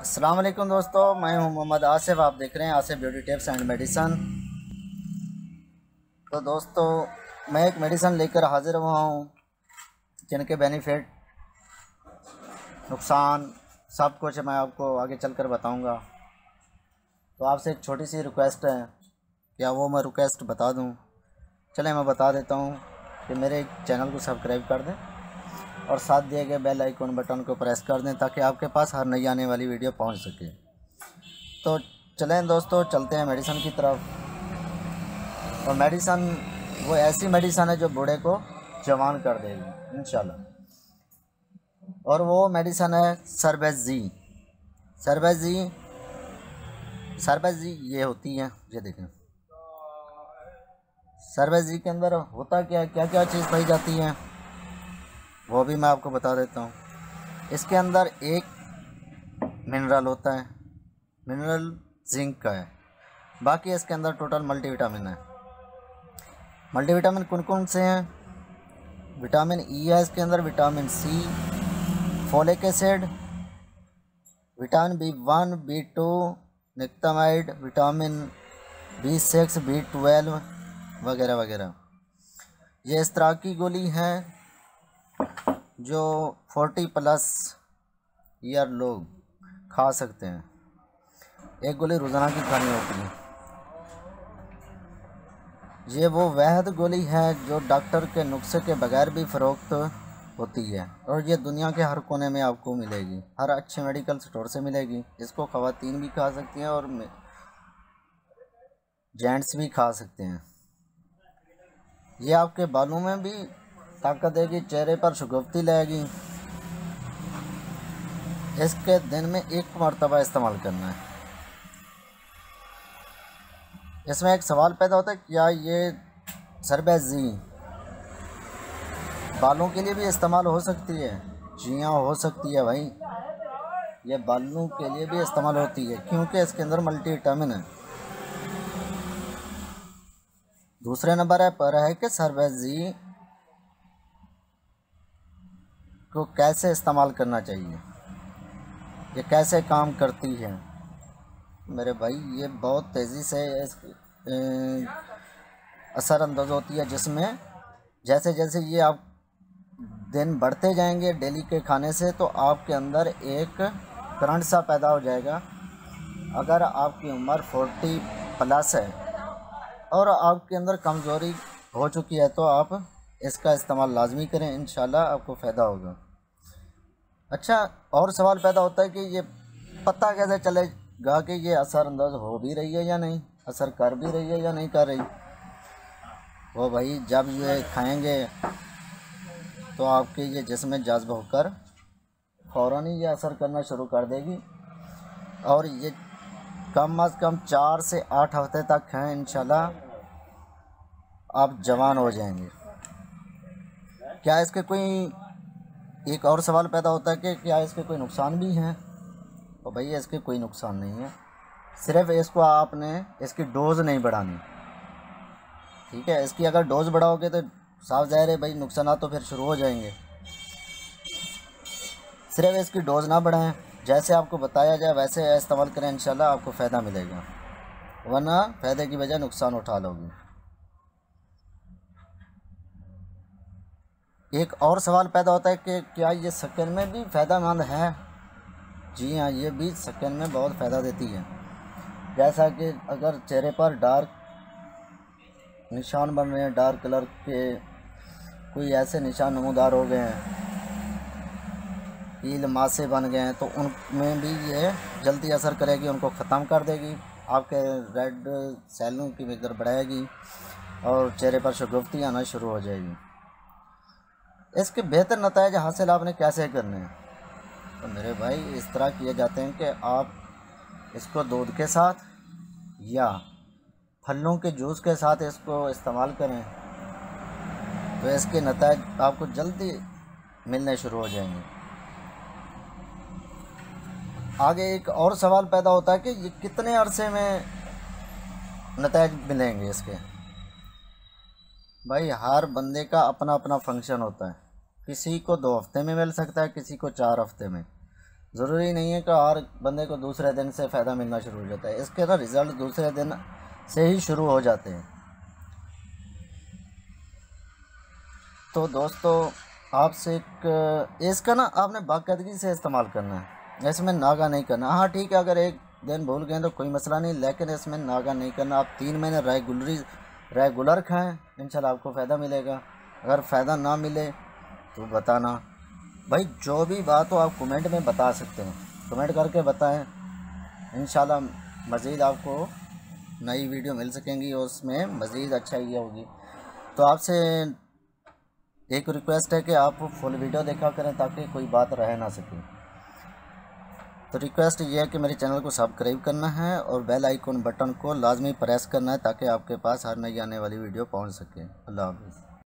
अस्सलाम वालेकुम दोस्तों, मैं हूं मोहम्मद आसिफ। आप देख रहे हैं Asif beauty tips and medicine. तो दोस्तों, मैं एक मेडिसन लेकर हाज़िर हुआ हूं जिनके बेनिफिट, नुकसान, सब कुछ मैं आपको आगे चलकर बताऊंगा। तो आपसे एक छोटी सी रिक्वेस्ट है, क्या वो मैं रिक्वेस्ट बता दूं? चलें, मैं बता देता हूं कि मेरे चैनल को सब्सक्राइब कर दें और साथ दिए गए बेल आइकन बटन को प्रेस कर दें ताकि आपके पास हर नई आने वाली वीडियो पहुंच सके। तो चलें दोस्तों, चलते हैं मेडिसन की तरफ। और मेडिसन वो ऐसी मेडिसन है जो बूढ़े को जवान कर देगी इंशाल्लाह। और वो मेडिसन है सर्बेज़ी। सर्बेज़ी सर्बेज़ी ये होती है, ये देखें। सर्बेज़ी के अंदर होता क्या क्या चीज़ पाई जाती है वो भी मैं आपको बता देता हूँ। इसके अंदर एक मिनरल होता है, मिनरल जिंक का है। बाकी इसके अंदर टोटल मल्टीविटामिन है। मल्टीविटामिन कौन कौन से हैं? विटामिन ई है इसके अंदर, vitamin C, folic acid, vitamin B1, B2, nicotinamide, vitamin B6, B12 वगैरह वगैरह। ये इस तरह की गोली है जो 40+ ईयर लोग खा सकते हैं। एक गोली रोज़ाना की खानी होती है। ये वो वहद गोली है जो डॉक्टर के नुस्खे के बगैर भी फ़रोख्त होती है और ये दुनिया के हर कोने में आपको मिलेगी, हर अच्छे मेडिकल स्टोर से मिलेगी। इसको ख़वातीन भी खा सकती हैं और जेंट्स भी खा सकते हैं। ये आपके बालों में भी ताकत देगी, चेहरे पर शुगुफ्ती लाएगी। इसके दिन में एक मरतबा इस्तेमाल करना है। इसमें एक सवाल पैदा होता है, क्या ये सर्बेज़ी बालों के लिए भी इस्तेमाल हो सकती है? जी हाँ, हो सकती है भाई। ये बालों के लिए भी इस्तेमाल होती है क्योंकि इसके अंदर मल्टीविटामिन है। दूसरे नंबर पर है कि सर्बेज़ी को कैसे इस्तेमाल करना चाहिए, ये कैसे काम करती है। मेरे भाई, ये बहुत तेज़ी से असरअंदाज होती है, जिसमें जैसे जैसे ये आप दिन बढ़ते जाएंगे डेली के खाने से, तो आपके अंदर एक करंट सा पैदा हो जाएगा। अगर आपकी उम्र 40+ है और आपके अंदर कमज़ोरी हो चुकी है तो आप इसका इस्तेमाल लाजमी करें, इंशाल्लाह आपको फ़ायदा होगा। अच्छा, और सवाल पैदा होता है कि ये पता कैसे चलेगा कि ये असरअंदाज हो भी रही है या नहीं, असर कर भी रही है या नहीं कर रही? वो भाई, जब ये खाएंगे तो आपके ये जिस्म में जज्ब होकर फ़ौरन ही ये असर करना शुरू कर देगी और ये कम अज़ कम 4 से 8 हफ्ते तक हैं, इंशाल्लाह आप जवान हो जाएंगे। क्या इसके कोई एक और सवाल पैदा होता है कि क्या इसके कोई नुकसान भी हैं? तो भैया, इसके कोई नुकसान नहीं है, सिर्फ इसको आपने इसकी डोज़ नहीं बढ़ानी, ठीक है। इसकी अगर डोज़ बढ़ाओगे तो साफ ज़ाहिर है भाई, नुकसान तो फिर शुरू हो जाएंगे। सिर्फ इसकी डोज़ ना बढ़ाएं, जैसे आपको बताया जाए वैसे इस्तेमाल करें, इंशाल्लाह आपको फ़ायदा मिलेगा, वरना फ़ायदे की बजाय नुकसान उठा लोगे। एक और सवाल पैदा होता है कि क्या ये स्किन में भी फ़ायदेमंद है? जी हाँ, ये भी स्किन में बहुत फ़ायदा देती है। जैसा कि अगर चेहरे पर डार्क निशान बन रहे हैं, डार्क कलर के कोई ऐसे निशान नमूदार हो गए हैं, कील मासे बन गए हैं, तो उनमें भी ये जल्दी असर करेगी, उनको ख़त्म कर देगी, आपके रेड सेलों की मकदार बढ़ाएगी और चेहरे पर शुगुफ्ती आना शुरू हो जाएगी। इसके बेहतर नताइज हासिल आपने कैसे करने हैं? तो मेरे भाई, इस तरह किए जाते हैं कि आप इसको दूध के साथ या फलों के जूस के साथ इसको इस्तेमाल करें तो इसके नताइज आपको जल्दी मिलने शुरू हो जाएंगे। आगे एक और सवाल पैदा होता है कि ये कितने अरसे में नताइज मिलेंगे इसके? भाई, हर बंदे का अपना अपना फंक्शन होता है। किसी को 2 हफ्ते में मिल सकता है, किसी को 4 हफ्ते में। ज़रूरी नहीं है कि हर बंदे को दूसरे दिन से फ़ायदा मिलना शुरू हो जाता है। इसके ना रिज़ल्ट दूसरे दिन से ही शुरू हो जाते हैं। तो दोस्तों आपसे इसका ना आपने बाकायदगी से इस्तेमाल करना है, इसमें नागा नहीं करना। हाँ ठीक है, अगर एक दिन भूल गए तो कोई मसला नहीं, लेकिन इसमें नागा नहीं करना। आप 3 महीने रेगुलर खाएं, इंशाल्लाह आपको फ़ायदा मिलेगा। अगर फ़ायदा ना मिले तो बताना भाई, जो भी बात हो आप कमेंट में बता सकते हैं, कमेंट करके बताएं। इंशाल्लाह मज़ीद आपको नई वीडियो मिल सकेंगी और उसमें मज़ीद अच्छाई होगी। तो आपसे एक रिक्वेस्ट है कि आप फुल वीडियो देखा करें ताकि कोई बात रह ना सके। तो रिक्वेस्ट ये है कि मेरे चैनल को सब्सक्राइब करना है और बेल आइकन बटन को लाजमी प्रेस करना है ताकि आपके पास हर नई आने वाली वीडियो पहुंच सके। अल्लाह हाफ़िज़।